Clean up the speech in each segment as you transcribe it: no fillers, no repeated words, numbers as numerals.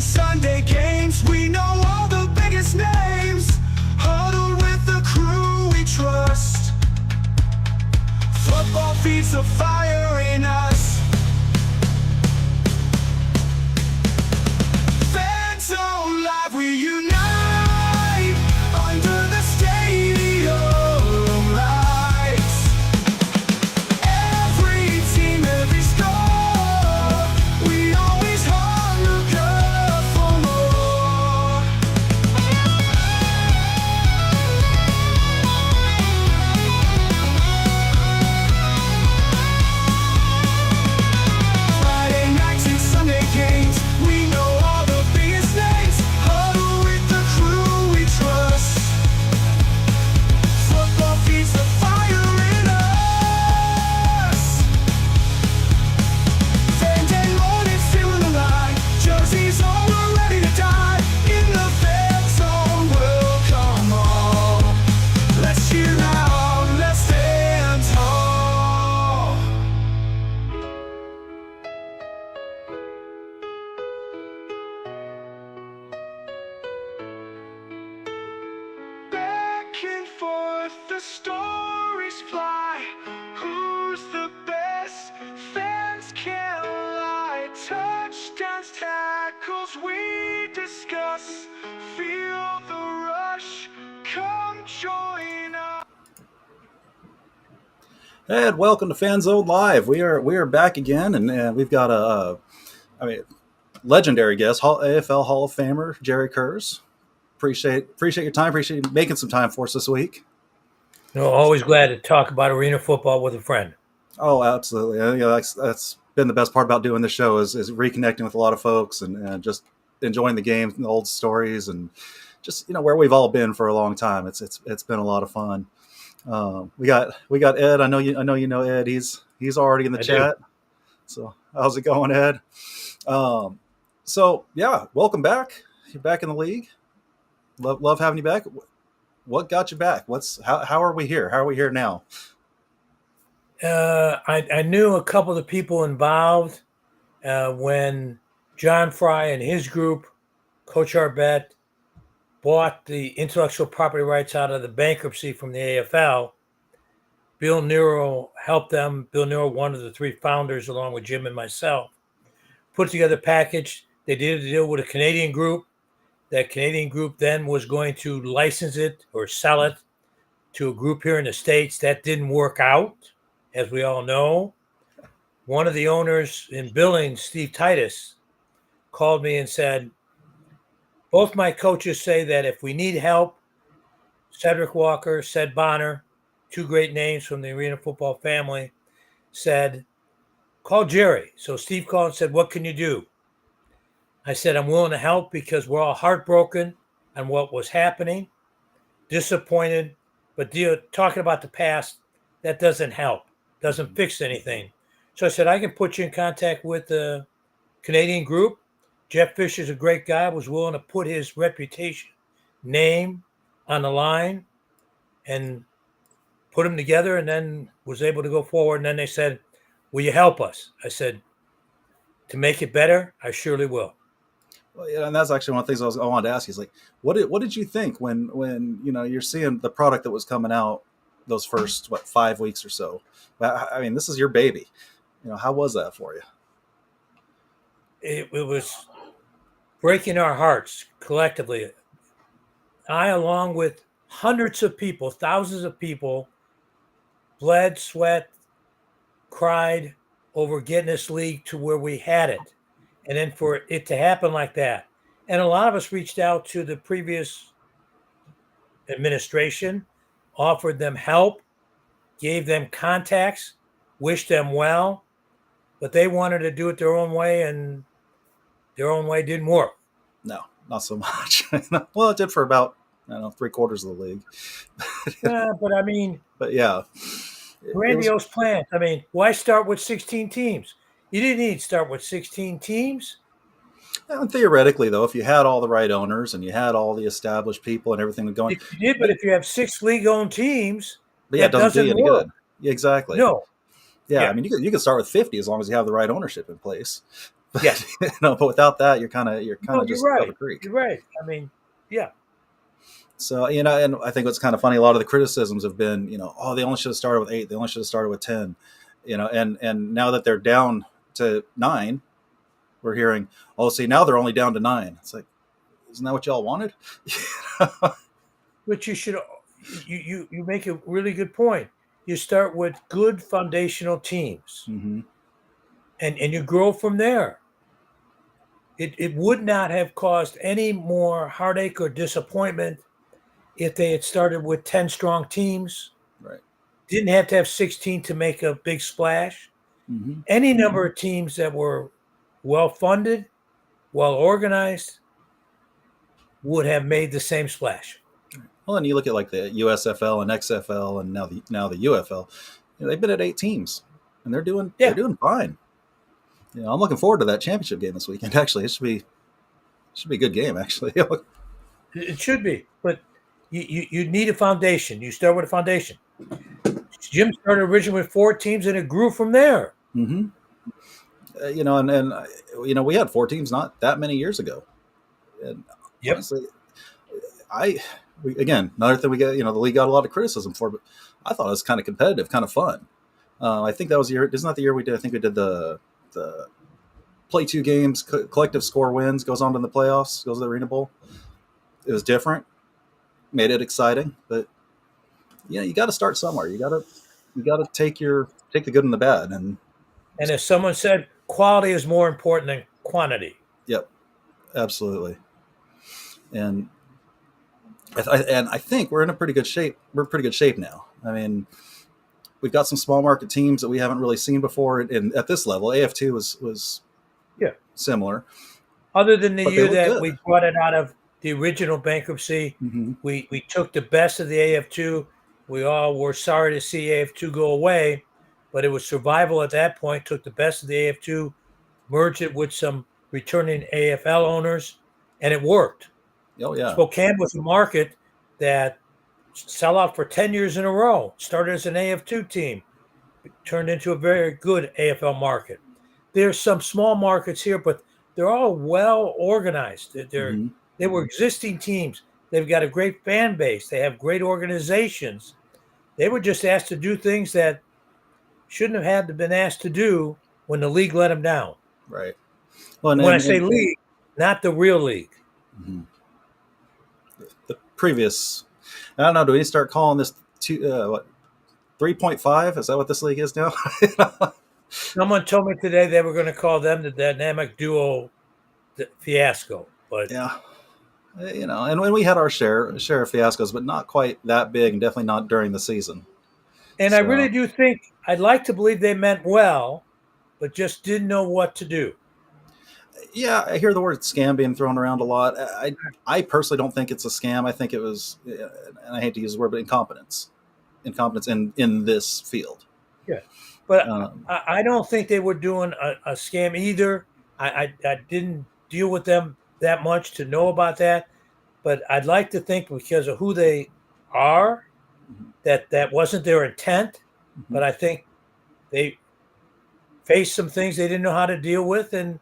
Sunday games, we know all the biggest names. Huddled with the crew we trust. Football feeds the fire in us. Fans Zone Live, we unite under the stadium lights. Every team, every score, we always hunger for more. Friday nights and Sunday games, we know all the biggest names. Huddle with the crew we trust. Football feeds the fire in us. Fan day morning, feeling alive. Jerseys on, we're ready to die. In the fan zone, we'll come on. Let's cheer loud, let's stand tall. Back and forth, the stories fly. Who's the best? Fans can't lie. Touchdowns, tackles, we discuss. Feel the rush. Come join us. And welcome to Fan Zone Live. We are back again, and we've got legendary guest, AFL Hall of Famer Jerry Kurz. Appreciate your time. Appreciate you making some time for us this week. No, always glad to talk about arena football with a friend. Oh, absolutely. That's been the best part about doing this show is reconnecting with a lot of folks and just enjoying the games and the old stories and just where we've all been for a long time. It's been a lot of fun. We got Ed. I know you know Ed. He's already in the chat. So how's it going, Ed? So yeah, welcome back. You're back in the league. Love having you back. What got you back? How are we here? How are we here now? I knew a couple of the people involved when John Fry and his group, Coach Arbet, bought the intellectual property rights out of the bankruptcy from the AFL. Bill Nero helped them. Bill Nero, one of the three founders, along with Jim and myself, put together a package. They did a deal with a Canadian group. That Canadian group then was going to license it or sell it to a group here in the States. That didn't work out, as we all know. One of the owners in Billings, Steve Titus, called me and said, both my coaches say that if we need help, Cedric Walker, Ced Bonner, two great names from the arena football family, said, call Jerry. So Steve called and said, what can you do? I said, I'm willing to help because we're all heartbroken on what was happening, disappointed, but talking about the past, that doesn't help, doesn't fix anything. So I said, I can put you in contact with the Canadian group. Jeff Fisher's a great guy, was willing to put his reputation, name on the line and put them together, and then was able to go forward. And then they said, will you help us? I said, to make it better, I surely will. Well, yeah, and that's actually one of the things I wanted to ask you is what did you think when you're seeing the product that was coming out those first 5 weeks or so? I mean, this is your baby. How was that for you? It was breaking our hearts collectively. I, along with hundreds of people, thousands of people, bled, sweat, cried over getting this league to where we had it. And then for it to happen like that. And a lot of us reached out to the previous administration, offered them help, gave them contacts, wished them well, but they wanted to do it their own way, and their own way didn't work. No, not so much. Well, it did for about, 3/4 of the league. But yeah. Grandiose plans. I mean, why start with 16 teams? You didn't need to start with 16 teams. And theoretically, though, if you had all the right owners and you had all the established people and everything going, if you did, but if you have 6 league-owned teams, but yeah, it doesn't do you any work. good. Exactly. No. Yeah, I mean, you can start with 50 as long as you have the right ownership in place. Yeah. But without that, you're kind No, of you're just up a right. creek. You're right. I mean, yeah. So, and I think what's kind of funny, a lot of the criticisms have been, oh, they only should have started with 8, they only should have started with 10, and now that they're down to 9, we're hearing, oh, see, now they're only down to 9. It's like, isn't that what y'all wanted? But you make a really good point. You start with good foundational teams, Hmm. and you grow from there. It would not have caused any more heartache or disappointment if they had started with 10 strong teams, Right. didn't have to have 16 to make a big splash. Hmm. Any number of teams that were well funded, well organized, would have made the same splash. Well, and you look at like the USFL and XFL, and now the UFL. They've been at 8 teams, and they're Yeah, doing fine. I'm looking forward to that championship game this weekend. Actually, it should be a good game. Actually. it should be. But you need a foundation. You start with a foundation. Jim started originally with 4 teams, and it grew from there. Hmm. We had 4 teams not that many years ago, and Yep. honestly, again, another thing we get, the league got a lot of criticism for, but I thought it was kind of competitive, kind of fun. I think that was the year. Isn't that the year we did? I think we did the play 2 games, collective score wins, goes on to the playoffs, goes to the Arena Bowl. It was different, made it exciting, but you got to start somewhere. You got to take the good and the bad, and And as someone said, quality is more important than quantity. yep, absolutely. And I think we're in a pretty good shape. We're in pretty good shape now. I mean, we've got some small market teams that we haven't really seen before, and at this level, AF2 was Yeah. similar, Other than the but they year look that good. we brought it out of the original bankruptcy, Hmm. we took the best of the AF2. We all were sorry to see AF2 go away, but it was survival at that point. Took the best of the AF2, merged it with some returning AFL owners, and it worked. Oh yeah, Spokane was a market that sell out for 10 years in a row. Started as an AF2 team, turned into a very good AFL market. There's some small markets here, but they're all well organized. hmm They were existing teams. They've got a great fan base. They have great organizations. They were just asked to do things that shouldn't have had to been asked to do when the league let them down. right. Well, And when I say league, not the real league. mhm. The previous, I don't know. Do we start calling this 3.5? Is that what this league is now? Someone told me today they were going to call them the dynamic duo fiasco, but Yeah. And when we had our share of fiascos, but not quite that big, and definitely not during the season. and I really So do think I'd like to believe they meant well, but just didn't know what to do. yeah, I hear the word scam being thrown around a lot. I personally don't think it's a scam. I think it was, and I hate to use the word, but incompetence in this field. Yeah, but Um, I don't think they were doing a scam either. I didn't deal with them that much to know about that, but I'd like to think because of who they are that wasn't their intent. mhm. But I think they faced some things they didn't know how to deal with, and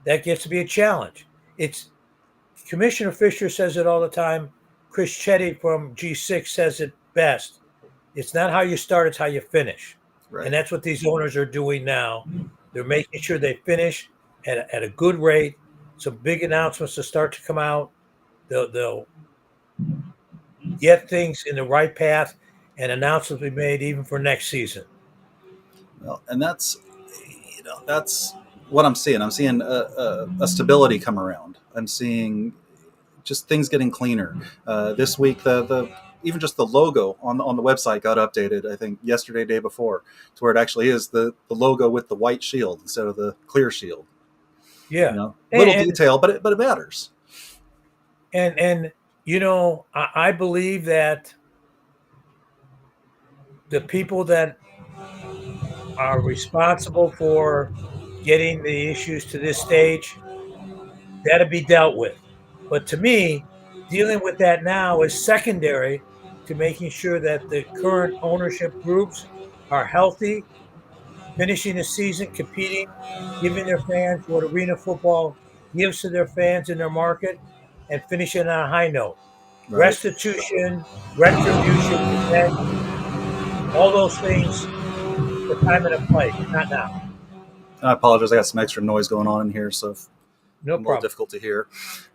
that gets to be a challenge. It's Commissioner Fisher says it all the time. Chris Chetty from G6 says it best. It's not how you start, it's how you finish. Right. And that's what these owners are doing now. They're making sure they finish at a good rate. Some big announcements to start to come out. They'll get things in the right path, and announcements will be made even for next season. Well, and that's what I'm seeing. I'm seeing a stability come around. I'm seeing just things getting cleaner. This week, the even just the logo on the website got updated. I think yesterday, day before, to where it actually is the logo with the white shield instead of the clear shield. Yeah, Little and detail, but it matters. and I believe that the people that are responsible for getting the issues to this stage, that'll be dealt with. But to me, dealing with that now is secondary to making sure that the current ownership groups are healthy finishing the season, competing, giving their fans what arena football gives to their fans in their market, and finishing on a high note. Right. Restitution, retribution, revenge, all those things for time and a place, not now. I apologize. I got some extra noise going on in here, so if No I'm a little problem. difficult to hear.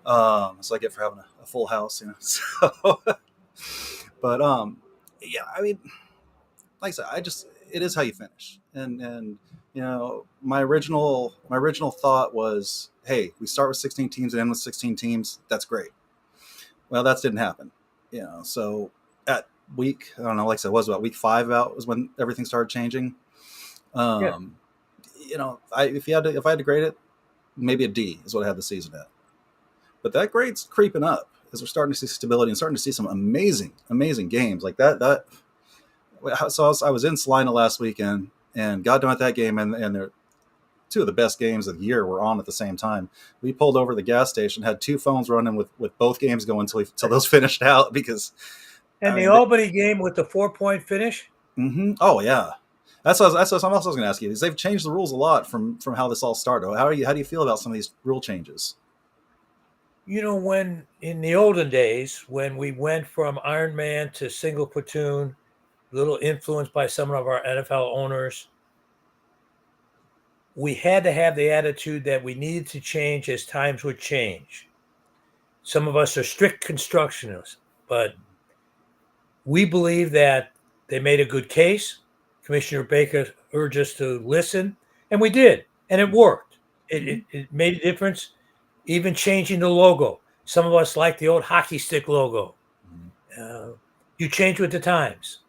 So I get for having a full house, you know. So, but yeah, I mean, like I said, it is how you finish, and my original thought was, hey, we start with 16 teams and end with 16 teams. That's great. Well, that didn't happen, So at I don't know, like I said, it was about week 5 out was when everything started changing. Yeah. Um, if I had to grade it, maybe a D is what I had the season at. But that grade's creeping up as we're starting to see stability and starting to see some amazing, amazing games like that. So I was in Salina last weekend and got done with that game, and they're two of the best games of the year were on at the same time. We pulled over to the gas station, had 2 phones running with both games going until those finished out because. And I the mean, Albany game with the 4-point finish. Oh yeah, that's what something else I was going to ask you. Is they've changed the rules a lot from how this all started. How do you feel about some of these rule changes? When in the olden days, when we went from Iron Man to single platoon, a little influenced by some of our NFL owners, we had to have the attitude that we needed to change as times would change. Some of us are strict constructionists, but we believe that they made a good case. Commissioner Baker urged us to listen, and we did, and it worked. It made a difference, even changing the logo. Some of us like the old hockey stick logo. You change with the times.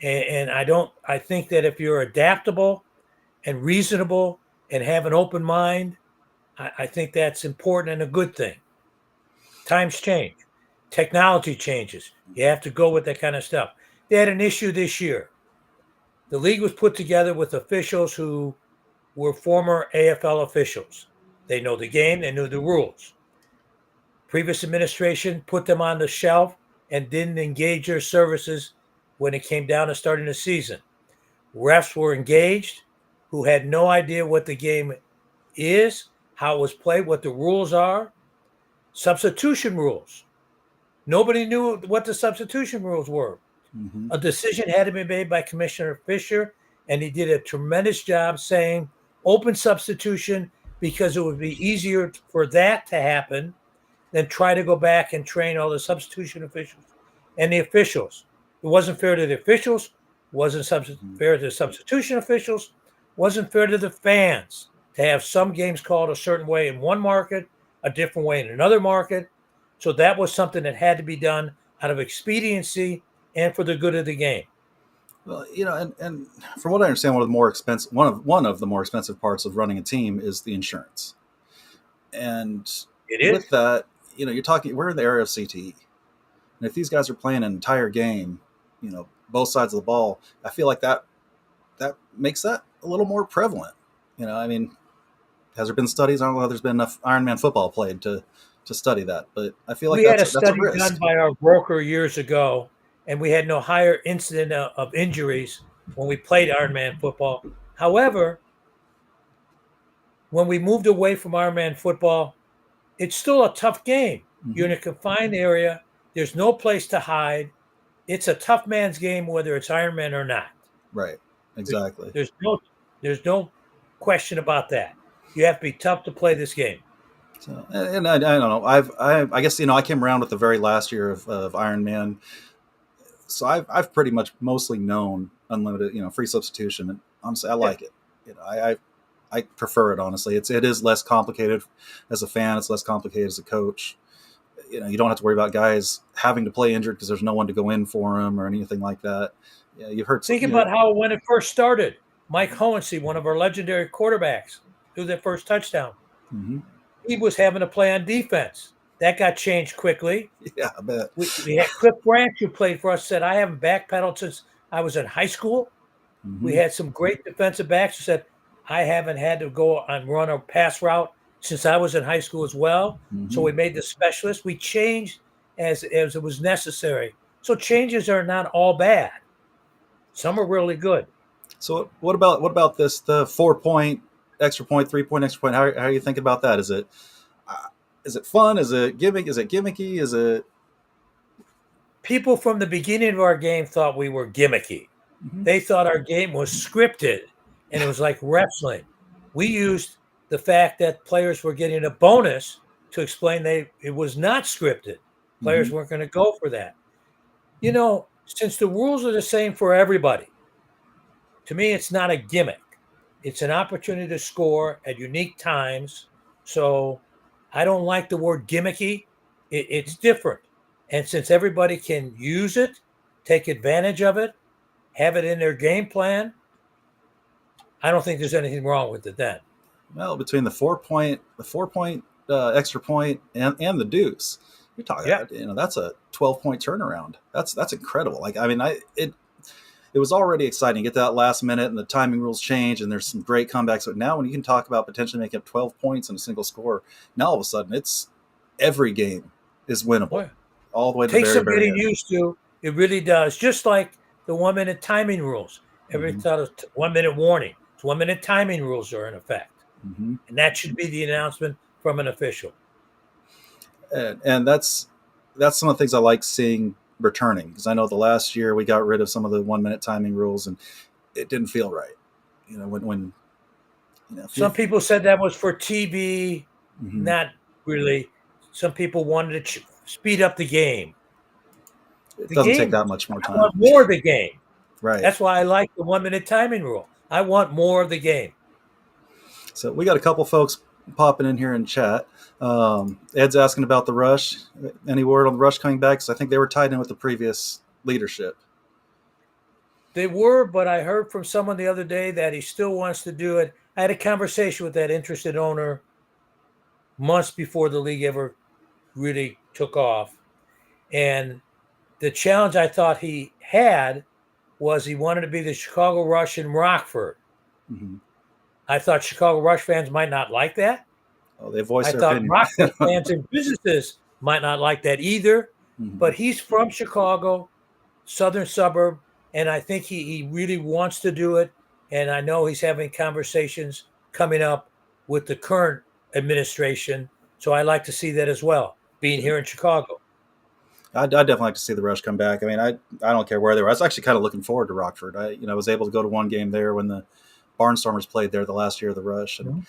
And I think that if you're adaptable and reasonable and have an open mind, I think that's important and a good thing. Times change. Technology changes. You have to go with that kind of stuff. They had an issue this year. The league was put together with officials who were former AFL officials. They know the game. They knew the rules. Previous administration put them on the shelf and didn't engage their services when it came down to starting the season. Refs were engaged who had no idea what the game is, how it was played, what the rules are. Substitution rules. Nobody knew what the substitution rules were. Mm-hmm. A decision had to be made by Commissioner Fisher, and he did a tremendous job saying open substitution because it would be easier for that to happen than try to go back and train all the substitution officials and the officials. It wasn't fair to the officials, wasn't fair to the substitution officials, wasn't fair to the fans to have some games called a certain way in one market, a different way in another market. So that was something that had to be done out of expediency and for the good of the game. Well, and from what I understand, one of the more expensive parts of running a team is the insurance. And It is. with that, we're in the era of CTE. And if these guys are playing an entire game, both sides of the ball, I feel like that makes that a little more prevalent. I mean, has there been studies? I don't know if there's been enough Ironman football played to study that, but I feel like We had a that's a study risk. done by our broker years ago, and we had no higher incident of injuries when we played Ironman football. However, when we moved away from Ironman football, it's still a tough game. Mm-hmm. You're in a confined area. There's no place to hide. It's a tough man's game, whether it's Ironman or not. Right. Exactly. There's no question about that. You have to be tough to play this game. So, and I don't know. I guess I came around with the very last year of Ironman, so I've pretty much mostly known unlimited, free substitution, and honestly, I like it. I prefer it. Honestly, it is less complicated as a fan. It's less complicated as a coach. You don't have to worry about guys having to play injured because there's no one to go in for them or anything like that. Yeah, you've heard. Think about how when it first started, Mike Hohensee, one of our legendary quarterbacks, threw their first touchdown. Mm-hmm. He was having to play on defense. That got changed quickly. Yeah, I bet. We had Cliff Branch, who played for us, said, I haven't backpedaled since I was in high school. Mm-hmm. We had some great defensive backs who said, I haven't had to go and run a pass route since I was in high school as well. Mm-hmm. So we made the specialists. We changed as it was necessary. So changes are not all bad. Some are really good. So what about this? The 4 point extra point, 3 point extra point. How are you thinking about that? Is it fun? Is it gimmick? Is it gimmicky? Is it? People from the beginning of our game thought we were gimmicky. Mhm. They thought our game was scripted and it was like wrestling. We used the fact that players were getting a bonus to explain it was not scripted. Players Mhm. weren't going to go for that. Since the rules are the same for everybody, to me, it's not a gimmick. It's an opportunity to score at unique times. So I don't like the word gimmicky. It's different. And since everybody can use it, take advantage of it, have it in their game plan, I don't think there's anything wrong with it then. Well, between the 4 point extra point, and the deuce, you're talking. Yeah. That's a 12 point turnaround. That's incredible. Like, I mean, it was already exciting to get that last minute, and the timing rules change, and there's some great comebacks. But now, when you can talk about potentially making up 12 points in a single score, now all of a sudden it's every game is winnable, Boy, all the way to the takes very, some very getting end. used to. It really does. Just like the 1 minute timing rules. Everybody Mhm. thought it was 1 minute warning. It's 1 minute timing rules are in effect. Mhm. And that should be the announcement from an official. And that's some of the things I like seeing returning, because I know the last year we got rid of some of the 1 minute timing rules, and it didn't feel right. When if you, Some people said that was for TV, mhm. not really. Some people wanted to speed up the game. It The doesn't take game, that much more I time, want more of the game. right? That's why I like the 1 minute timing rule. I want more of the game. So we got a couple folks popping in here in chat. Ed's asking about the rush. Any word on the rush coming back? Because I think they were tied in with the previous leadership. They were, but I heard from someone the other day that he still wants to do it. I had a conversation with that interested owner months before the league ever really took off. And the challenge I thought he had was he wanted to be the Chicago Rush in Rockford. Mm-hmm. I thought Chicago Rush fans might not like that. Oh, they voiced I their thought opinion. Rockford fans and businesses might not like that either. Mm-hmm. But he's from Chicago, southern suburb, and I think he really wants to do it. And I know he's having conversations coming up with the current administration. So I like to see that as well, being here in Chicago. I'd definitely like to see the rush come back. I mean, I don't care where they were. I was actually kind of looking forward to Rockford. I was able to go to one game there when the Barnstormers played there the last year of the rush, and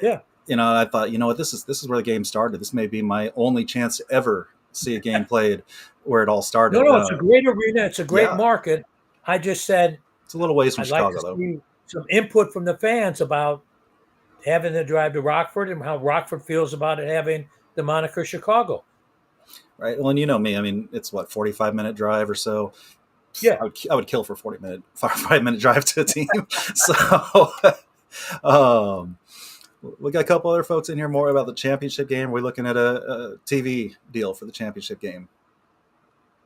Yeah. I thought, what, this is where the game started. This may be my only chance to ever see a game played where it all started. No, it's a great arena. It's a great Yeah. market. I just said It's a little ways from I'd like Chicago, to though. see some input from the fans about having to drive to Rockford and how Rockford feels about it having the moniker Chicago. Right. Well, and you know me. I mean, it's what, 45-minute drive or so. Yeah. I would kill for 5 minute drive to a team. So, we got a couple other folks in here more about the championship game. We're looking at a TV deal for the championship game.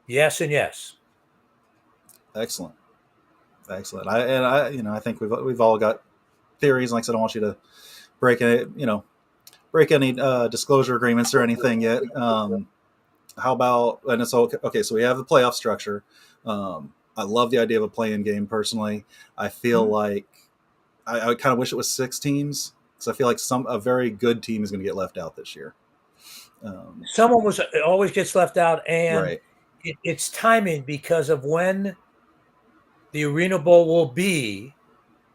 Yes and yes. Excellent. I think we've all got theories. Like I said, I don't want you to break any disclosure agreements or anything yet. How about, and it's okay. So we have the playoff structure. I love the idea of a play-in game personally. I feel like I kind of wish it was 6 teams, because I feel like a very good team is going to get left out this year. Someone always gets left out, and Right. it's timing because of when the Arena Bowl will be.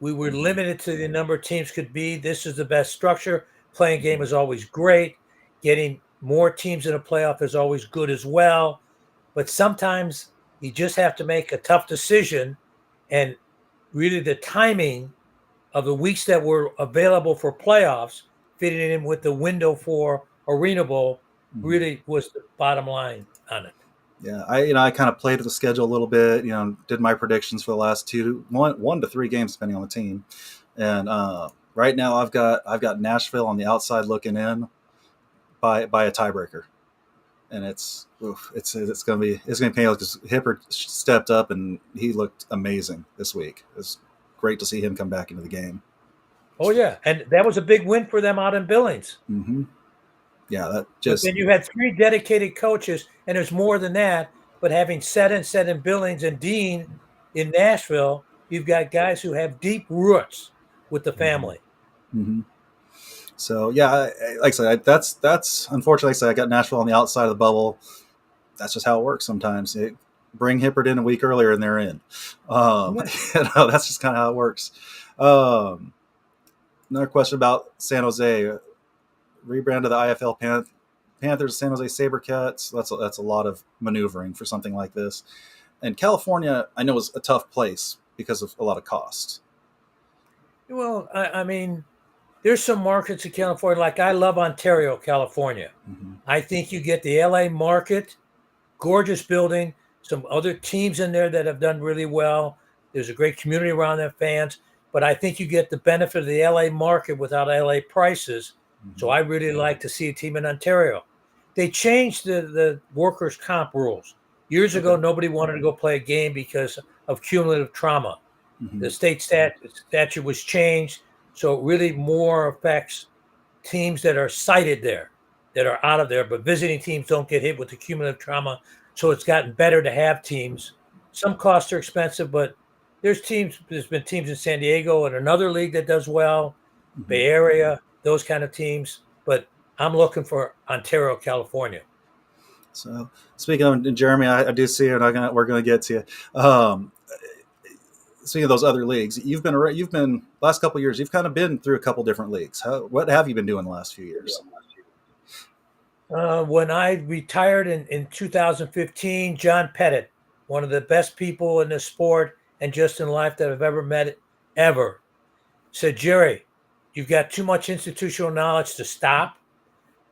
We were limited to the number of teams could be. This is the best structure. Playing game is always great. Getting more teams in a playoff is always good as well. But sometimes you just have to make a tough decision, and really the timing of the weeks that were available for playoffs, fitting in with the window for Arena Bowl, really was the bottom line on it. Yeah, I kind of played with the schedule a little bit. Did my predictions for the last 1 to 3 games depending on the team, and right now I've got Nashville on the outside looking in by a tiebreaker, and it's gonna be painful because Hibbert stepped up and he looked amazing this week. It's great to see him come back into the game. Oh yeah, and that was a big win for them out in Billings. Mm-hmm. Yeah, that But just then you had 3 dedicated coaches, and there's more than that. But having Seddon Billings and Dean in Nashville, you've got guys who have deep roots with the Mm-hmm. family. Mm-hmm. So yeah, like I said, that's unfortunately. Like I said, I got Nashville on the outside of the bubble. That's just how it works sometimes. Bring Hippert in a week earlier and they're in. Yeah. That's just kind of how it works. Um, Another question about San Jose. Rebrand to the IFL Panthers, San Jose SaberCats. That's a lot of maneuvering for something like this. And California, I know, is a tough place because of a lot of cost. Well, I mean, there's some markets in California. Like I love Ontario, California. Mm-hmm. I think you get the LA market, gorgeous building, some other teams in there that have done really well. There's a great community around their fans, but I think you get the benefit of the LA market without LA prices. Mm-hmm. So I really like to see a team in Ontario. They changed the workers' comp rules. Years ago, nobody wanted to go play a game because of cumulative trauma. Mm-hmm. The state statute was changed, so it really more affects teams that are cited there, that are out of there, but visiting teams don't get hit with the cumulative trauma. So it's gotten better to have teams. Some costs are expensive, but there's been teams in San Diego and another league that does well, Mm-hmm. Bay Area, those kind of teams. But I'm looking for Ontario, California. So speaking of Jeremy, I do see you, and we're going to get to you. Speaking of those other leagues, you've been last couple of years. You've kind of been through a couple different leagues. What have you been doing the last few years? When I retired in 2015, John Pettit, one of the best people in the sport and just in life that I've ever met, ever, said, Jerry, you've got too much institutional knowledge to stop.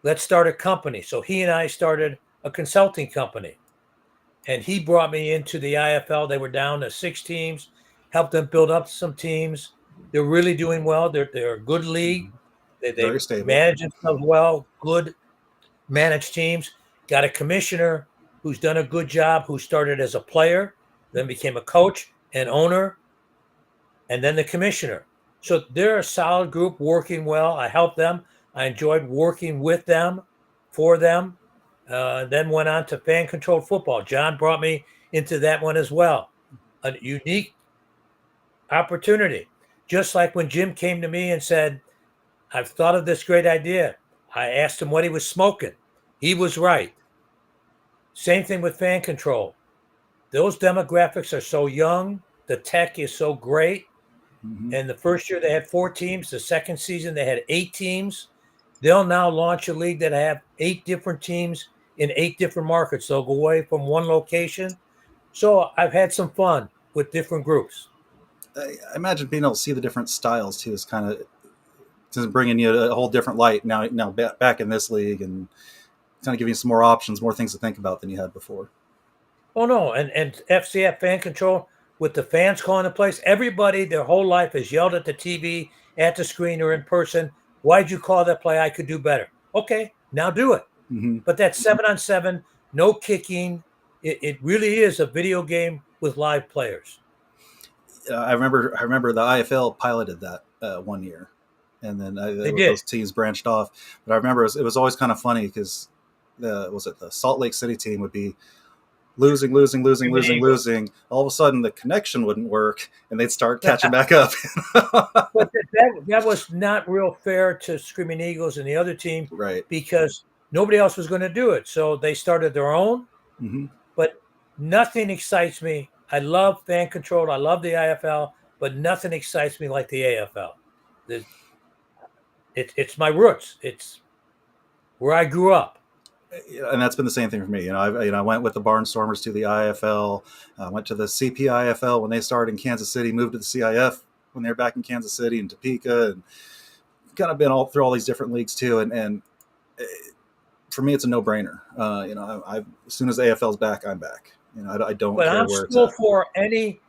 Let's start a company. So he and I started a consulting company. And he brought me into the IFL. They were down to 6 teams, helped them build up some teams. They're really doing well. They're a good league. They Very stable. manage themselves well, good managed teams. Got a commissioner who's done a good job, who started as a player, then became a coach and owner, and then the commissioner. So they're a solid group working well. I helped them. I enjoyed working with them, for them. Then went on to fan-controlled football. John brought me into that one as well. A unique opportunity. Just like when Jim came to me and said, I've thought of this great idea. I asked him what he was smoking. He was right. Same thing with fan control. Those demographics are so young. The tech is so great. Mm-hmm. And the first year they had 4 teams. The second season they had 8 teams. They'll now launch a league that have 8 different teams in 8 different markets. They'll go away from one location. So I've had some fun with different groups. I imagine being able to see the different styles too is kind of bringing you a whole different light now back in this league, and kind of giving you some more options, more things to think about than you had before. Oh no, and FCF fan control with the fans calling the plays. Everybody, their whole life has yelled at the TV, at the screen, or in person. Why'd you call that play? I could do better. Okay, now do it. Mm-hmm. But that's 7-on-7, no kicking. It really is a video game with live players. I remember the IFL piloted that one year, and then those teams branched off. But I remember it was always kind of funny because the Salt Lake City team would be losing. All of a sudden, the connection wouldn't work, and they'd start catching back up. But that was not real fair to Screaming Eagles and the other team, right? Because nobody else was going to do it, so they started their own. Mm-hmm. But nothing excites me. I love fan control. I love the IFL, but nothing excites me like the AFL. It's my roots. It's where I grew up. And that's been the same thing for me. I went with the Barnstormers to the IFL. Went to the CPIFL when they started in Kansas City. Moved to the CIF when they were back in Kansas City and Topeka, and kind of been all through all these different leagues too. And for me, it's a no-brainer. As soon as the AFL's back, I'm back. I don't But care I'm where it's still at. for any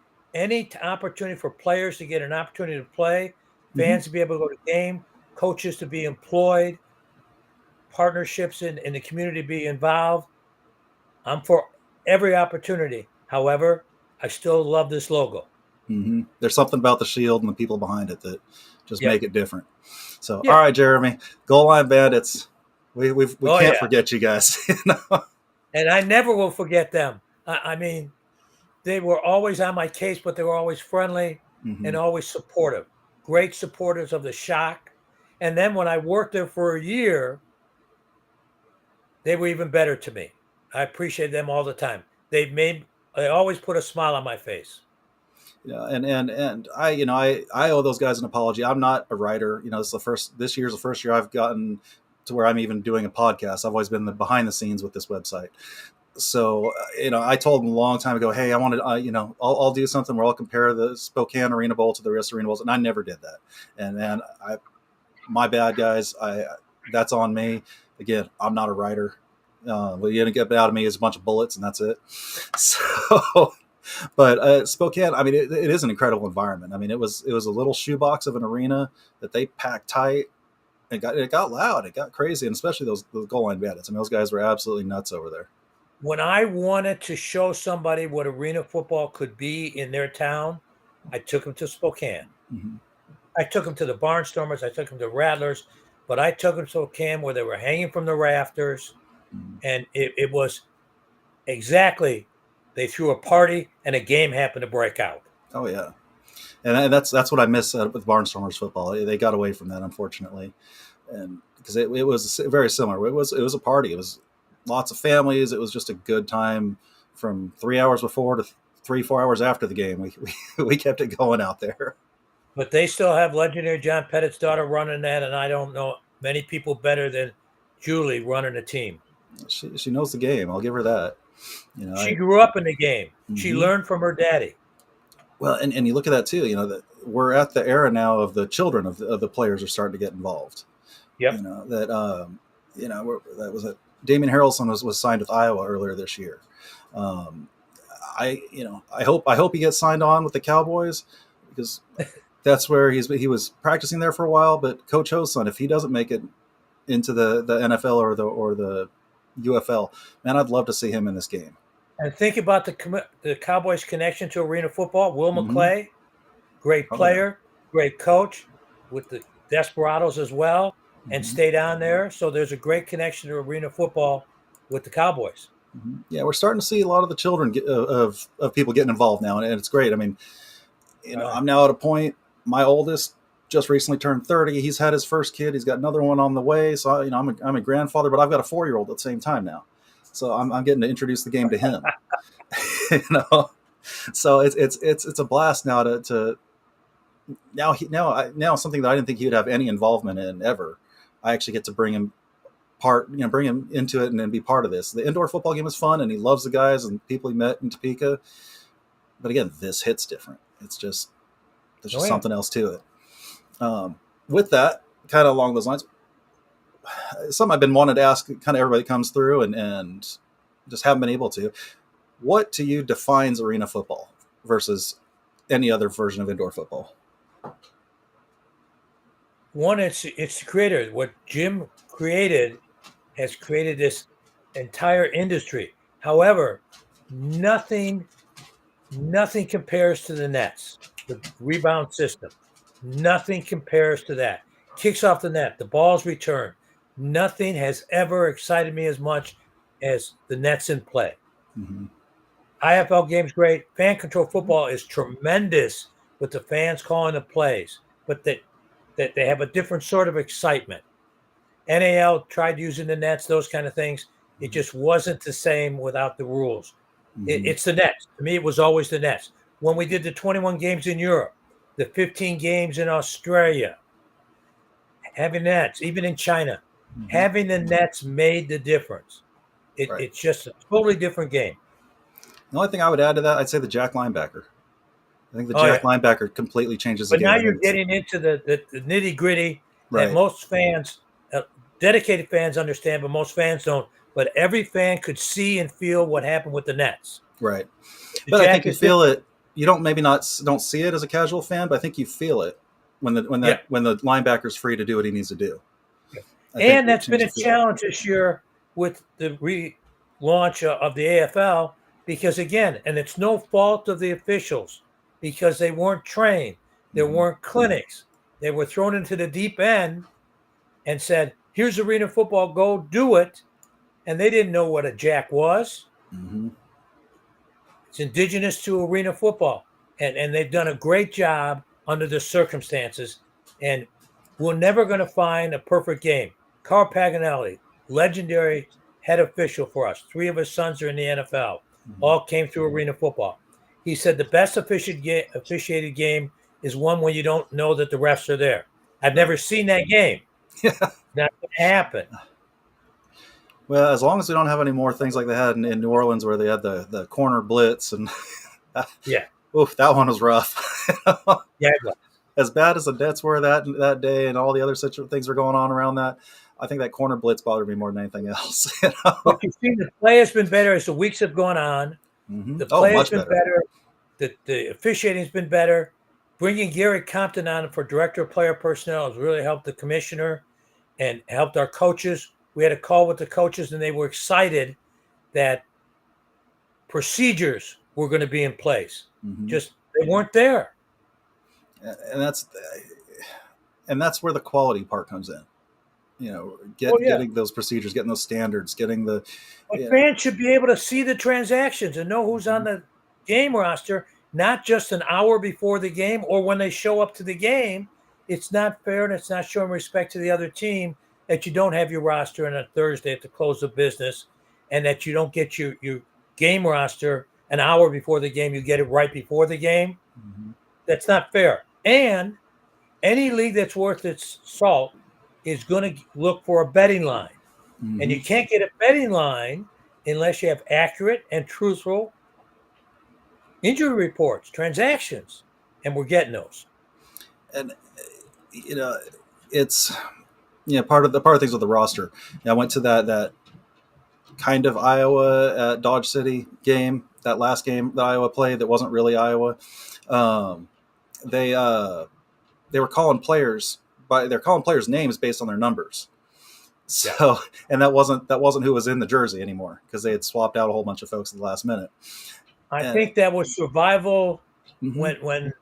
opportunity for players to get an opportunity to play, fans to be able to go to game, coaches to be employed, partnerships in the community to be involved. I'm for every opportunity. However, I still love this logo. Mm-hmm. There's something about the shield and the people behind it that just make it different. So, all right, Jeremy, Goal Line Bandits. We can't forget you guys. And I never will forget them. I mean, they were always on my case, but they were always friendly and always supportive. Great supporters of the Shock. And then when I worked there for a year, they were even better to me. I appreciate them all the time. They always put a smile on my face. Yeah, and I, I owe those guys an apology. I'm not a writer. This year's the first year I've gotten to where I'm even doing a podcast. I've always been the behind the scenes with this website. So, I told them a long time ago, hey, I wanted, I'll do something where I'll compare the Spokane Arena Bowl to the rest of Arena Bowls, and I never did that. And my bad, guys. That's on me. Again, I'm not a writer. What you're gonna get out of me is a bunch of bullets, and that's it. So, but Spokane, I mean, it is an incredible environment. I mean, it was a little shoebox of an arena that they packed tight. It got loud. It got crazy, and especially those goal line bandits. I mean, those guys were absolutely nuts over there. When I wanted to show somebody what arena football could be in their town, I took them to Spokane. Mm-hmm. I took them to the Barnstormers. I took them to Rattlers, but I took them to Spokane where they were hanging from the rafters, and it was exactly. They threw a party, and a game happened to break out. Oh yeah, and that's what I miss with Barnstormers football. They got away from that, unfortunately, and because it was very similar. It was a party. It was lots of families. It was just a good time from 3 hours before to 3-4 hours after the game. We kept it going out there. But they still have legendary John Pettit's daughter running that, and I don't know many people better than Julie running the team. She knows the game. I'll give her that. She grew up in the game. Mm-hmm. She learned from her daddy. Well, and you look at that too. That we're at the era now of the children of the players are starting to get involved. Yep. That was it. Damian Harrelson was signed with Iowa earlier this year. I hope he gets signed on with the Cowboys because that's where he was practicing there for a while. But Coach Ho's son, if he doesn't make it into the NFL or the UFL, man, I'd love to see him in this game. And think about the Cowboys' connection to arena football. Will McClay, great player, great coach with the Desperados as well, and stayed on there. So there's a great connection to arena football with the Cowboys. Yeah, we're starting to see a lot of the children of people getting involved now, and it's great. I mean, I'm now at a point. My oldest just recently turned 30. He's had his first kid. He's got another one on the way. So I'm a grandfather, but I've got a 4-year-old at the same time now. So I'm getting to introduce the game to him. So it's a blast now to now something that I didn't think he would have any involvement in ever. I actually get to bring him into it and then be part of this. The indoor football game is fun, and he loves the guys and people he met in Topeka. But again, this hits different. There's just something else to it. With that, kind of along those lines, something I've been wanting to ask kind of everybody that comes through and just haven't been able to. What to you defines arena football versus any other version of indoor football? One, it's the creator. What Jim created has created this entire industry. However, nothing compares to the Nets, the rebound system. Nothing compares to that. Kicks off the net, the ball's returned. Nothing has ever excited me as much as the Nets in play. Mm-hmm. IFL game's great. Fan control football is tremendous with the fans calling the plays, but that they have a different sort of excitement. NAL tried using the nets, those kind of things. It just wasn't the same without the rules. Mm-hmm. It's the nets. To me, it was always the nets. When we did the 21 games in Europe, the 15 games in Australia, having nets, even in China, having the nets made the difference. It's just a totally different game. The only thing I would add to that, I'd say the jack linebacker. I think the jack linebacker completely changes the game. But now you're getting into the nitty gritty that most fans, dedicated fans understand, but most fans don't. But every fan could see and feel what happened with the Nets. Right. But I think you feel it. You don't see it as a casual fan, but I think you feel it when the linebacker's free to do what he needs to do. And that's been a challenge this year with the relaunch of the AFL because, again, and it's no fault of the officials because they weren't trained. There weren't clinics. They were thrown into the deep end and said, here's arena football, go do it. And they didn't know what a jack was. Mm-hmm. It's indigenous to arena football, and they've done a great job under the circumstances. And we're never going to find a perfect game. Carl Paganelli, legendary head official for us. 3 of his sons are in the NFL. All came through arena football. He said the best officiated game is one when you don't know that the refs are there. I've never seen that game. Yeah. Not going to happen. Well, as long as we don't have any more things like they had in New Orleans where they had the corner blitz and Yeah. oof, that one was rough. Yeah. As bad as the Nets were that day and all the other things were going on around that, I think that corner blitz bothered me more than anything else. But you see, the play has been better as the weeks have gone on. Mm-hmm. The play has much been better. The officiating has been better. Bringing Gary Compton on for director of player personnel has really helped the commissioner and helped our coaches. We had a call with the coaches, and they were excited that procedures were going to be in place. Mm-hmm. Just they weren't there. And that's where the quality part comes in. You know, getting those procedures, getting those standards, getting the. But fans should be able to see the transactions and know who's on the game roster, not just an hour before the game or when they show up to the game. It's not fair, and it's not showing respect to the other team that you don't have your roster on a Thursday at the close of business, and that you don't get your game roster an hour before the game. You get it right before the game. Mm-hmm. That's not fair. And any league that's worth its salt is going to look for a betting line. Mm-hmm. And you can't get a betting line unless you have accurate and truthful injury reports, transactions, and we're getting those. And it's part of things with the roster. I went to that kind of Iowa at Dodge City game, that last game that Iowa played that wasn't really Iowa. They were calling players they're calling players names based on their numbers. So, and that wasn't who was in the jersey anymore because they had swapped out a whole bunch of folks at the last minute. I think that was survival Mm-hmm. when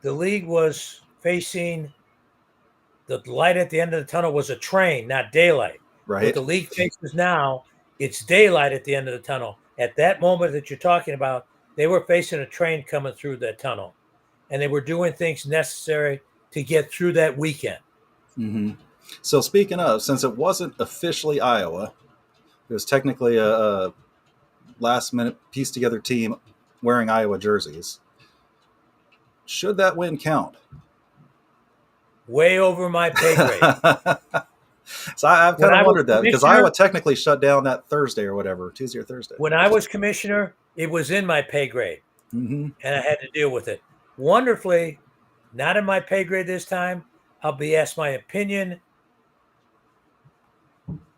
the league was facing the light at the end of the tunnel was a train, not daylight. Right. What the league faces now, it's daylight at the end of the tunnel. At that moment that you're talking about, they were facing a train coming through that tunnel, and they were doing things necessary to get through that weekend. Mm-hmm. So speaking of, since it wasn't officially Iowa, it was technically a last-minute pieced-together team wearing Iowa jerseys. Should that win count? Way over my pay grade. So I've kind of wondered that because Iowa technically shut down that Thursday or whatever, Tuesday or Thursday. When I was commissioner, it was in my pay grade, mm-hmm. and I had to deal with it. Wonderfully, not in my pay grade this time. I'll be asked my opinion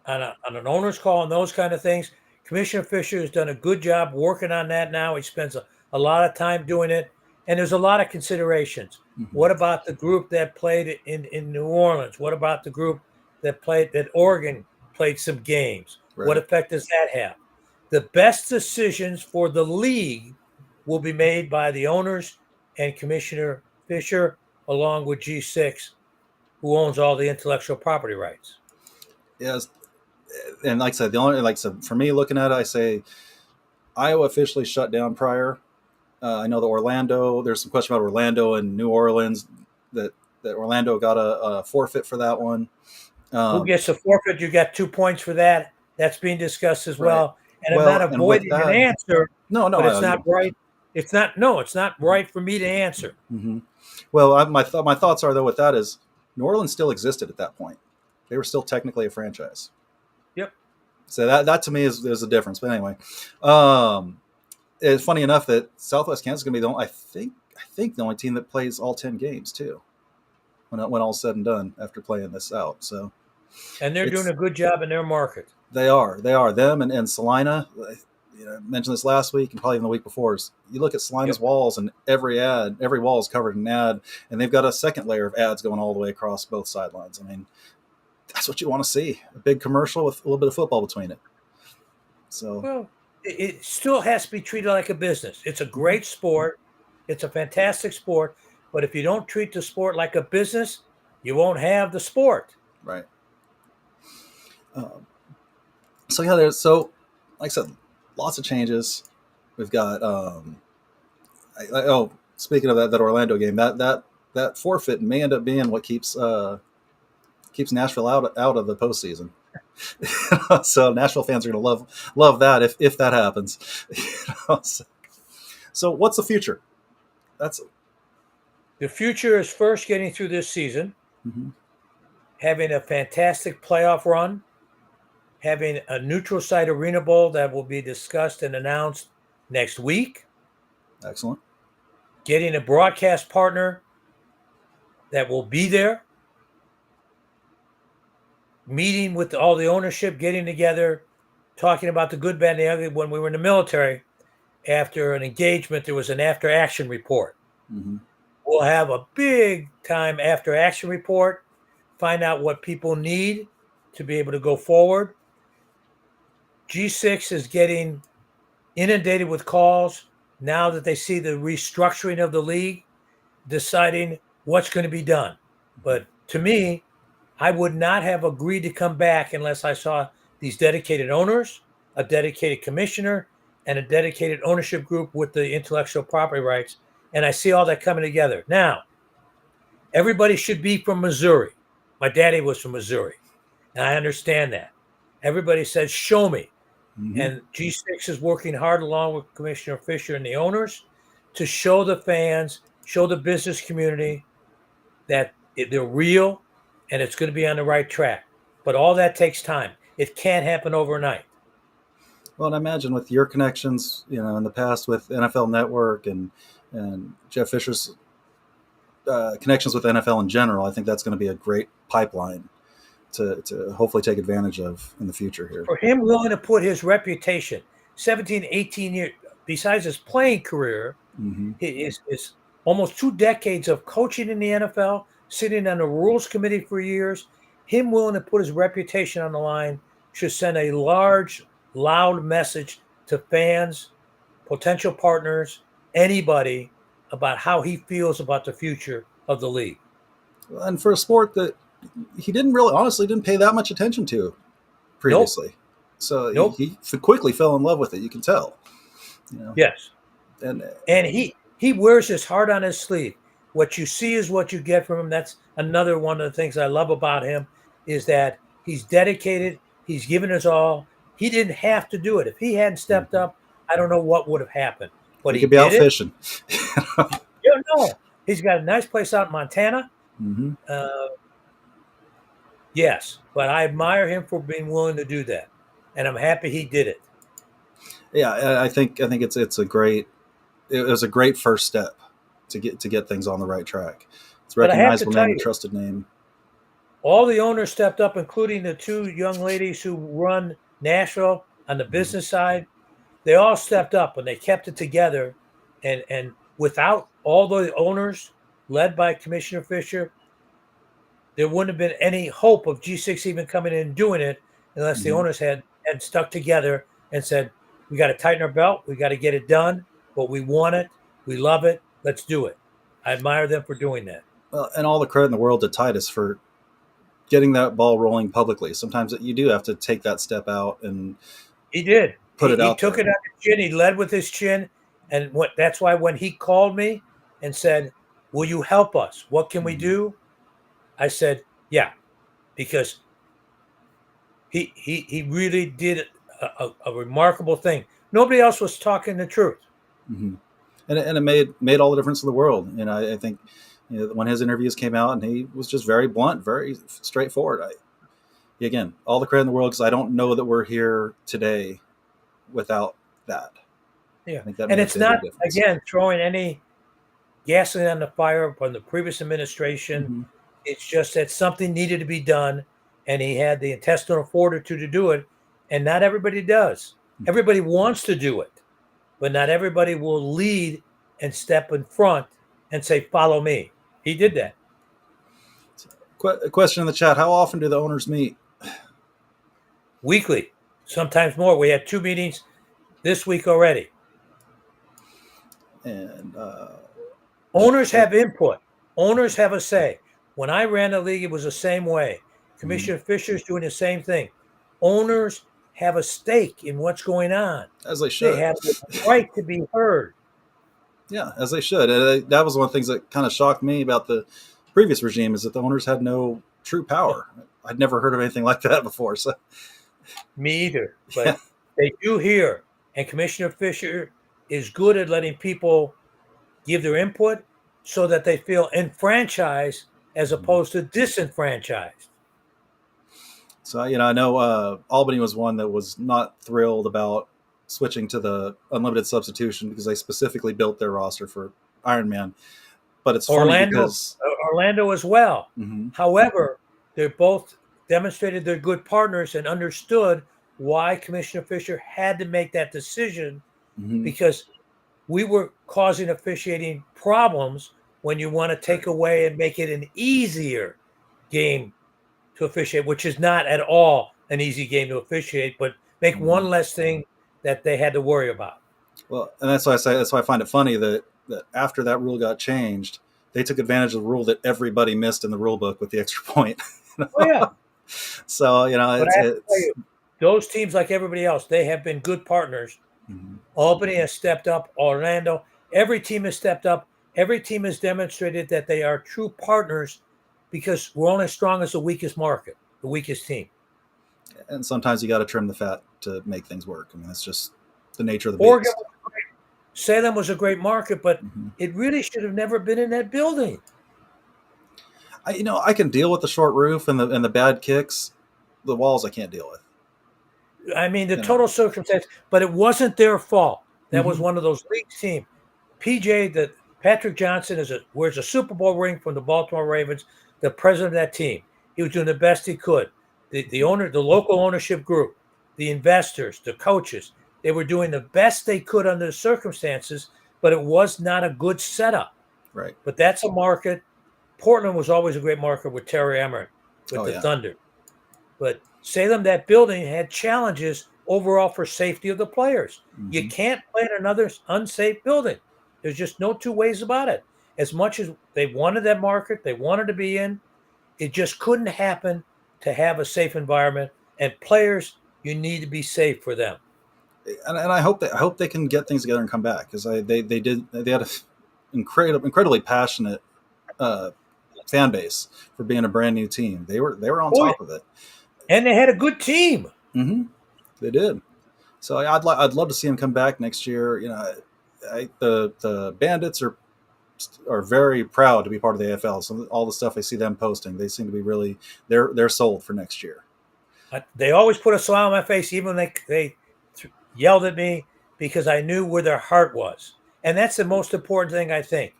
on an owner's call and those kind of things. Commissioner Fisher has done a good job working on that now. He spends a lot of time doing it, and there's a lot of considerations. Mm-hmm. What about the group that played in New Orleans? What about the group that Oregon played some games? Right. What effect does that have? The best decisions for the league will be made by the owners and Commissioner Fisher, along with G6, who owns all the intellectual property rights. Yes, and like I said, for me looking at it, I say Iowa officially shut down prior. I know that there's some question about Orlando and New Orleans that Orlando got a forfeit for that one. Who gets a forfeit? You got 2 points for that. That's being discussed as well. And I'm not avoiding an answer. No, but it's not right. It's not right for me to answer. Mm-hmm. Well, my thoughts are though with that is New Orleans still existed at that point. They were still technically a franchise. Yep. So that to me is a difference. But anyway, it's funny enough that Southwest Kansas is going to be I think the only team that plays all 10 games too, when all's said and done after playing this out. So, and they're doing a good job in their market. They are them and Salina. I mentioned this last week and probably even the week before. You look at Salina's walls, and every wall is covered in ad, and they've got a second layer of ads going all the way across both sidelines. I mean, that's what you want to see, a big commercial with a little bit of football between it. So, well, it still has to be treated like a business. It's a great sport. It's a fantastic sport. But if you don't treat the sport like a business, you won't have the sport. Right. So like I said, lots of changes. We've got oh, speaking of that Orlando game, that forfeit may end up being what keeps Nashville out of the postseason. So Nashville fans are going to love that if that happens. So what's the future? The future is first getting through this season, Mhm. having a fantastic playoff run, having a neutral site arena bowl that will be discussed and announced next week, Excellent. getting a broadcast partner that will be there, meeting with all the ownership, getting together, talking about the good, bad, and the ugly. When we were in the military, after an engagement, there was an after action report. Mm-hmm. We'll have a big time after action report, find out what people need to be able to go forward. G6 is getting inundated with calls now that they see the restructuring of the league, deciding what's going to be done. But to me, I would not have agreed to come back unless I saw these dedicated owners, a dedicated commissioner, and a dedicated ownership group with the intellectual property rights. And I see all that coming together. Now, everybody should be from Missouri. My daddy was from Missouri, and I understand that. Everybody says, show me. Mm-hmm. And G6 is working hard along with Commissioner Fisher and the owners to show the fans, show the business community that they're real and it's going to be on the right track. But all that takes time. It can't happen overnight. Well, and I imagine with your connections, in the past with NFL Network and Jeff Fisher's connections with NFL in general, I think that's going to be a great pipeline to hopefully take advantage of in the future here. For him willing to put his reputation, 17, 18 years, besides his playing career, Mm-hmm. his almost 2 decades of coaching in the NFL, sitting on the rules committee for years, him willing to put his reputation on the line should send a large, loud message to fans, potential partners, anybody about how he feels about the future of the league. And for a sport that he honestly didn't pay that much attention to previously. Nope. So he quickly fell in love with it. You can tell. Yes. And he wears his heart on his sleeve. What you see is what you get from him. That's another one of the things I love about him is that he's dedicated. He's given his all. He didn't have to do it. If he hadn't stepped up, I don't know what would have happened. But he could be out fishing. No, he's got a nice place out in Montana. Mm-hmm. Yes, but I admire him for being willing to do that, and I'm happy he did it. Yeah, I think it was a great first step to get things on the right track. It's a recognizable name, a trusted name. All the owners stepped up, including the 2 young ladies who run Nashville on the business side. They all stepped up and they kept it together. And without all the owners led by Commissioner Fisher, there wouldn't have been any hope of G6 even coming in and doing it unless the owners had stuck together and said, we got to tighten our belt. We got to get it done, but we want it. We love it. Let's do it. I admire them for doing that. Well, and all the credit in the world to Titus for getting that ball rolling publicly. Sometimes you do have to take that step out, and he did. Put it out. He took it on his chin. He led with his chin, and that's why when he called me and said, "Will you help us? What can we do?" I said, "Yeah," because he really did a remarkable thing. Nobody else was talking the truth, and it made all the difference in the world. I think when his interviews came out, and he was just very blunt, very straightforward. Again, all the credit in the world, because I don't know that we're here today without that. Yeah, I think that and it's not difference. Again throwing any gasoline on the fire from the previous administration. It's just that something needed to be done, and he had the intestinal fortitude to do it. And not everybody does. Everybody wants to do it, but not everybody will lead and step in front and say, "Follow me." He did that. A question in the chat: how often do the owners meet? Weekly, sometimes more. We had 2 meetings this week already. And owners have input. Owners have a say. When I ran the league, it was the same way. Commissioner Fisher is doing the same thing. Owners have a stake in what's going on. As they should. They have the right to be heard. Yeah, as they should. And that was one of the things that kind of shocked me about the previous regime, is that the owners had no true power. I'd never heard of anything like that before. So, Me either. But they do hear. And Commissioner Fisher is good at letting people give their input so that they feel enfranchised as opposed to disenfranchised. so I know Albany was one that was not thrilled about switching to the unlimited substitution because they specifically built their roster for Iron Man. But it's funny because Orlando as well. Mhm. However, they're both demonstrated they're good partners and understood why Commissioner Fisher had to make that decision, Mhm. because we were causing officiating problems when you want to take away and make it an easier game to officiate, which is not at all an easy game to officiate, but make one less thing that they had to worry about. Well, and that's why I find it funny that after that rule got changed, they took advantage of the rule that everybody missed in the rule book with the extra point. Oh yeah. So But I have to tell it's you, those teams, like everybody else, they have been good partners. Mhm. Albany has stepped up. Orlando, every team has stepped up. Every team has demonstrated that they are true partners, because we're only as strong as the weakest market, the weakest team. And sometimes you got to trim the fat to make things work. I mean, that's just the nature of the Oregon beast. was great. Salem was a great market, but Mhm. it really should have never been in that building. I can deal with the short roof and the bad kicks. The walls I can't deal with. I mean, the You know. total circumstance, but it wasn't their fault. That was Mhm. one of those league teams. That Patrick Johnson wears a Super Bowl ring from the Baltimore Ravens, the president of that team. He was doing the best he could. The local ownership group, the investors, the coaches, they were doing the best they could under the circumstances, but it was not a good setup. Right. But that's a market. Portland was always a great market with Terry Emmert, with the Yeah. Thunder. But Salem, that building had challenges overall for safety of the players. You Mhm. can't play in another unsafe building. There's just no two ways about it. As much as they wanted that market, they wanted to be in, it just couldn't happen to have a safe environment. And players, you need to be safe for them. And I hope they can get things together and come back, because they had an incredibly passionate fan base for being a brand new team. They were on top of it. And they had a good team. Mm-hmm. They did. So I'd love to see them come back next year. The Bandits are very proud to be part of the AFL. So all the stuff I see them posting, they seem to be really they're sold for next year. They always put a smile on my face, even when they yelled at me, because I knew where their heart was. And that's the most important thing, I think.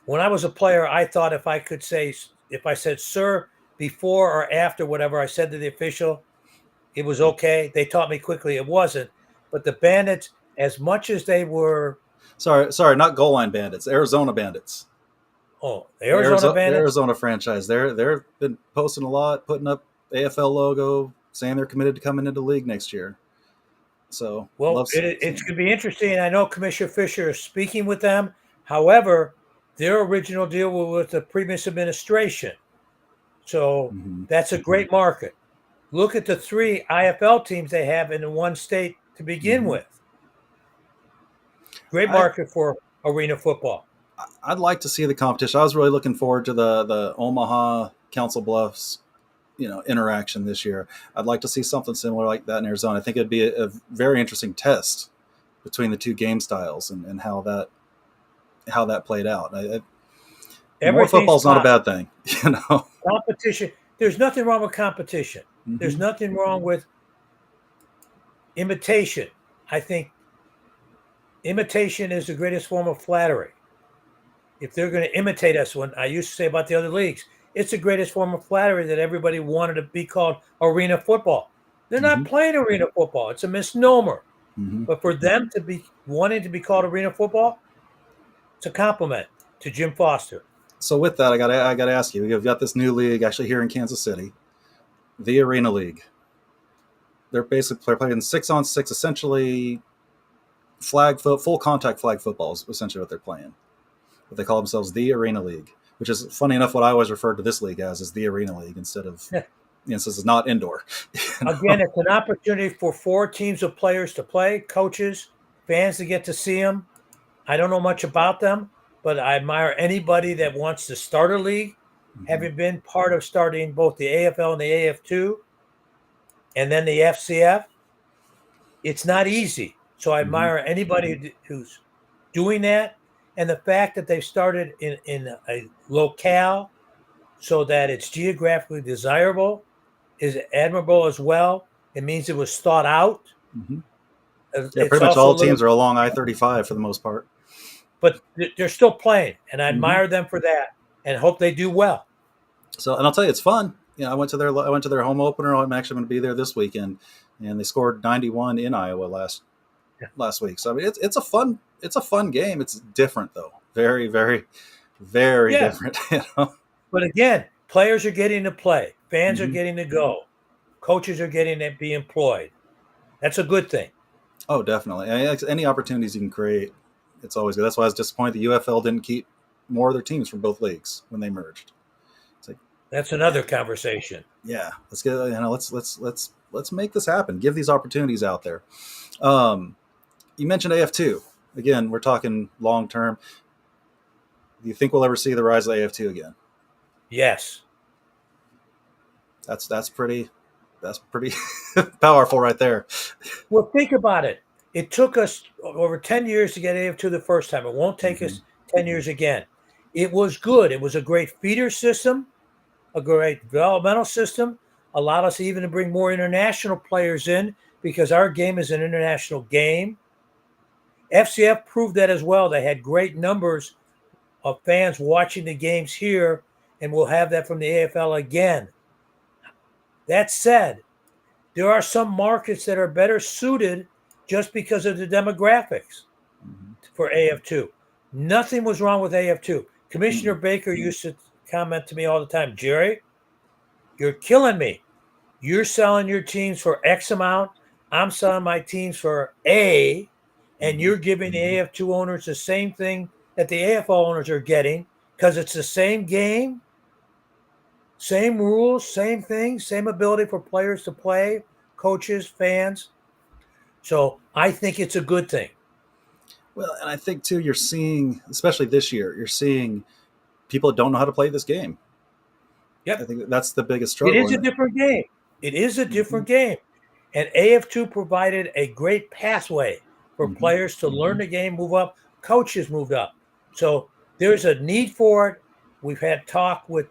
When I was a player, I thought if I said, sir, before or after whatever I said to the official, it was okay. They taught me quickly it wasn't. But the Bandits, as much as they were... Sorry, not goal line Bandits, Arizona Bandits. Oh, the Arizona Bandits? The Arizona franchise. They've been posting a lot, putting up AFL logo, saying they're committed to coming into the league next year. So, well, it's going to be interesting. I know Commissioner Fisher is speaking with them. However, their original deal was with the previous administration. So that's a great market. Look at the 3 IFL teams they have in the one state to begin with. Great market for arena football. I'd like to see the competition. I was really looking forward to the Omaha Council Bluffs, interaction this year. I'd like to see something similar like that in Arizona. I think it'd be a very interesting test between the two game styles and how that played out. More football's not a bad thing, Competition. There's nothing wrong with competition. Mm-hmm. There's nothing wrong with imitation. I think imitation is the greatest form of flattery. If they're going to imitate us, when I used to say about the other leagues, it's the greatest form of flattery that everybody wanted to be called arena football. They're not playing arena football. It's a misnomer. Mm-hmm. But for them to be wanting to be called arena football, it's a compliment to Jim Foster. So with that, I got to ask you, we've got this new league actually here in Kansas City, the Arena League. They're basically playing 6-on-6, essentially full contact flag football is essentially what they're playing. But they call themselves the Arena League, which is funny enough what I always referred to this league as is the Arena League instead of Since it's not indoor. Again, it's an opportunity for 4 teams of players to play, coaches, fans to get to see them. I don't know much about them, but I admire anybody that wants to start a league, having been part of starting both the AFL and the AF2 and then the FCF. It's not easy. So I admire anybody who's doing that. And the fact that they've started in a locale so that it's geographically desirable is admirable as well. It means it was thought out. Yeah, It's pretty much also all teams are along I-35 for the most part. but they're still playing, and I admire them for that, and hope they do well. So, and I'll tell you, it's fun. I went to their home opener. I'm actually going to be there this weekend, and they scored 91 in Iowa last week. So I mean, it's a fun game. It's different though, very, very, very different. But again, players are getting to play, fans are getting to go, coaches are getting to be employed. That's a good thing. Oh, definitely. Any opportunities you can create, it's always good. That's why I was disappointed the UFL didn't keep more of their teams from both leagues when they merged. It's like, that's another conversation. Yeah, let's get let's make this happen. Give these opportunities out there. You mentioned AF2. Again, we're talking long term. Do you think we'll ever see the rise of AF2 again? Yes. That's pretty powerful right there. Well, think about it. It took us over 10 years to get AF2 the first time. It won't take us 10 years again. It was good. It was a great feeder system, a great developmental system, allowed us even to bring more international players in because our game is an international game. FCF proved that as well. They had great numbers of fans watching the games here, and we'll have that from the AFL again. That said, there are some markets that are better suited just because of the demographics for AF2. Nothing was wrong with AF2. Commissioner Baker used to comment to me all the time, Jerry, you're killing me. You're selling your teams for X amount. I'm selling my teams for A, and you're giving the AF2 owners the same thing that the AFL owners are getting because it's the same game, same rules, same things, same ability for players to play, coaches, fans. So I think it's a good thing. Well, and I think too, you're seeing, especially this year, you're seeing people that don't know how to play this game. Yep. I think that's the biggest struggle. It is a different game. It is a different game. And AF2 provided a great pathway for players to learn the game, move up. Coaches moved up. So there's a need for it. We've had talk with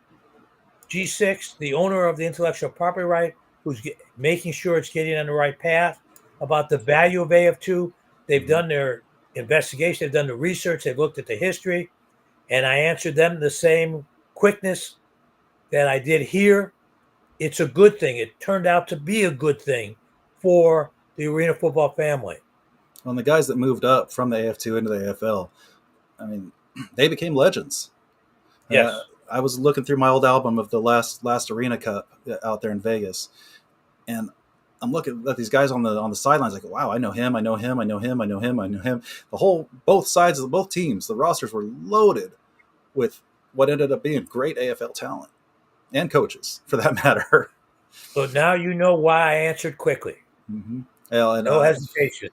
G6, the owner of the intellectual property right, who's making sure it's getting on the right path, about the value of AF2. They've done their investigation. They've done the research. They've looked at the history. And I answered them the same quickness that I did here. It's a good thing. It turned out to be a good thing for the arena football family. Well, and the guys that moved up from the AF2 into the AFL, I mean, they became legends. Yes. I was looking through my old album of the last Arena Cup out there in Vegas, and I'm looking at these guys on the sidelines like, wow, I know him, I know him, I know him, I know him, I know him. Both sides of both teams, the rosters were loaded with what ended up being great AFL talent and coaches, for that matter. So now you know why I answered quickly. Yeah, and, no hesitation.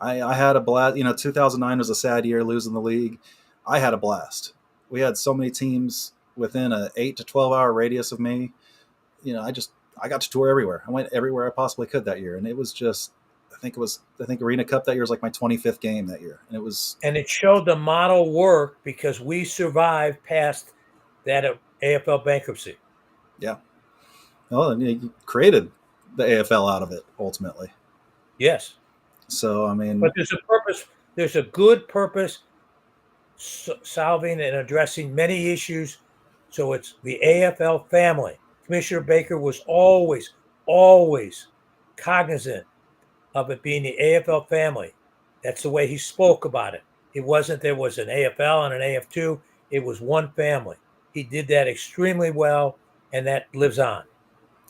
I had a blast. 2009 was a sad year losing the league. I had a blast. We had so many teams within a 8 to 12 hour radius of me. I got to tour everywhere. I went everywhere I possibly could that year, and it was just. I think Arena Cup that year was like my 25th game that year, and it showed the model work because we survived past that AFL bankruptcy. Yeah. Well, and you created the AFL out of it ultimately. Yes. So, I mean, but there's a purpose. There's a good purpose solving and addressing many issues. So it's the AFL family. Commissioner Baker was always cognizant of it being the AFL family. That's the way he spoke about it. It wasn't there was an AFL and an AF2. It was one family. He did that extremely well, and that lives on.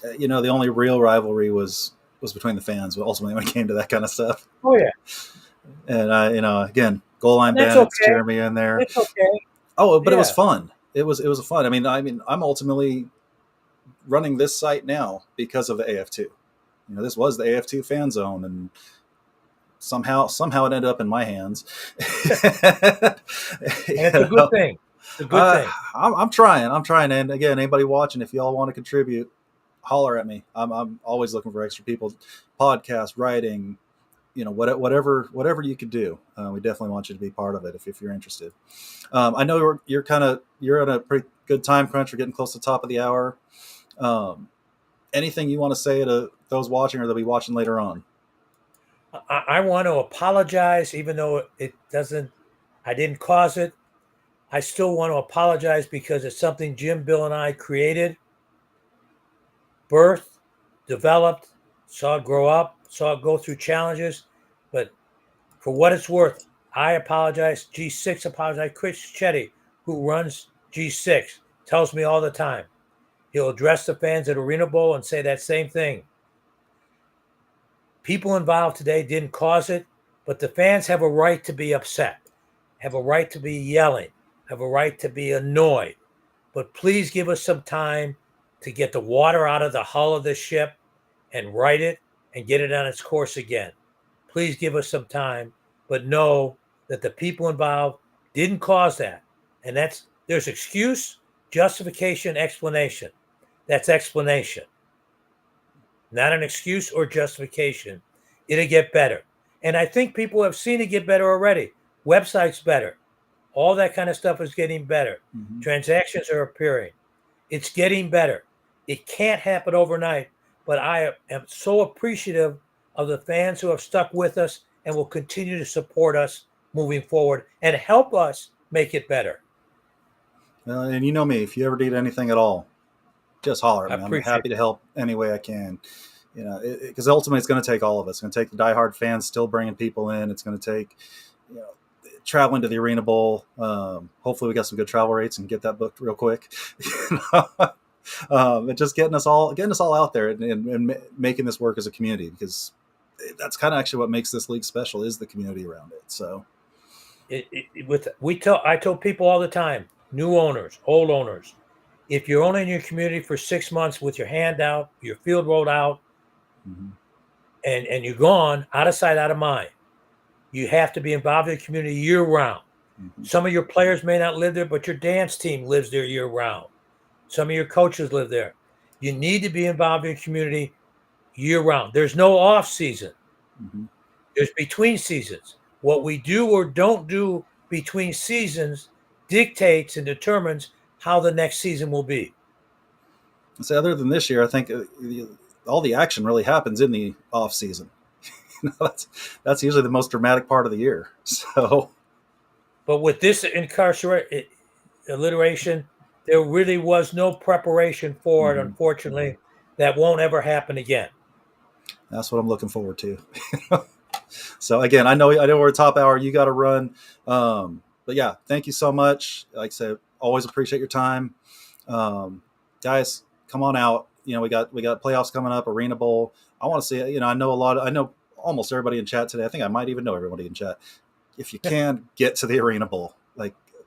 The only real rivalry was between the fans, but ultimately when it came to that kind of stuff. Oh yeah. And again, goal line bandits, okay. Jeremy in there. It's okay. Oh, but it was fun. It was fun. I mean, I'm ultimately running this site now because of the AF2. This was the AF2 fan zone, and somehow it ended up in my hands. And it's a good thing. It's a good thing. I'm trying. And again, anybody watching, if y'all want to contribute, holler at me. I'm always looking for extra people, podcast, writing, whatever you could do. We definitely want you to be part of it if you're interested. I know you're in a pretty good time crunch. We're getting close to the top of the hour. Anything you want to say to those watching or they'll be watching later on? I want to apologize, even though I didn't cause it. I still want to apologize because it's something Jim, Bill, and I created, birthed, developed, saw it grow up, saw it go through challenges. But for what it's worth, I apologize. G6 apologize. Chris Chetty, who runs G6, tells me all the time. He'll address the fans at Arena Bowl and say that same thing. People involved today didn't cause it, but the fans have a right to be upset, have a right to be yelling, have a right to be annoyed. But please give us some time to get the water out of the hull of the ship and right it and get it on its course again. Please give us some time, but know that the people involved didn't cause that. And there's excuse, justification, explanation. That's explanation. Not an excuse or justification. It'll get better. And I think people have seen it get better already. Website's better. All that kind of stuff is getting better. Mm-hmm. Transactions are appearing. It's getting better. It can't happen overnight, but I am so appreciative of the fans who have stuck with us and will continue to support us moving forward and help us make it better. And you know me, if you ever need anything at all, just holler at me. I'm happy to help any way I can. Because ultimately it's going to take all of us. It's going to take the diehard fans still bringing people in. It's going to take, traveling to the Arena Bowl. Hopefully we got some good travel rates and get that booked real quick. And just getting us all out there and making this work as a community, because that's kind of actually what makes this league special, is the community around it. So I told people all the time, new owners, old owners, if you're only in your community for 6 months with your hand out, your field rolled out, mm-hmm. and you're gone, out of sight, out of mind. You have to be involved in the community year round. Mm-hmm. Some of your players may not live there, but your dance team lives there year round. Some of your coaches live there. You need to be involved in your community year round. There's no off season. Mm-hmm. There's between seasons. What we do or don't do between seasons dictates and determines how the next season will be. So other than this year, I think all the action really happens in the off season. That's usually the most dramatic part of the year. So, but with this alliteration, there really was no preparation for it. Mm-hmm. Unfortunately, that won't ever happen again. That's what I'm looking forward to. So again, I know we're at top hour. You got to run, but yeah, thank you so much. Like I said, always appreciate your time, guys. Come on out. We got playoffs coming up, Arena Bowl. I want to see it. I know almost everybody in chat today. I think I might even know everybody in chat. If you can get to the Arena Bowl,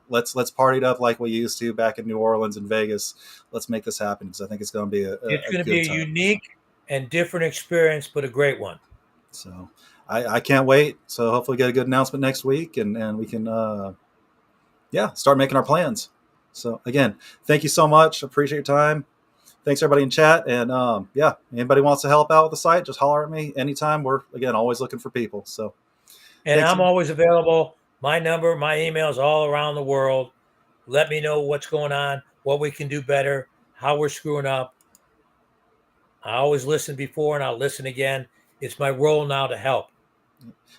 let's party it up like we used to back in New Orleans and Vegas. Let's make this happen, because I think it's going to be a unique and different experience, but a great one. So I can't wait. So hopefully we get a good announcement next week, and we can start making our plans. So again, thank you so much. Appreciate your time. Thanks everybody in chat. And anybody wants to help out with the site, just holler at me anytime. We're again always looking for people. So and I'm always available. My number, my emails all around the world. Let me know what's going on, what we can do better, how we're screwing up. I always listen before and I'll listen again. It's my role now to help.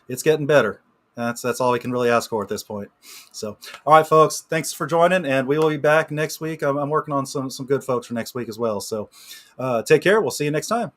It's getting better. That's all we can really ask for at this point. So, all right, folks, thanks for joining, and we will be back next week. I'm working on some good folks for next week as well. So take care. We'll see you next time.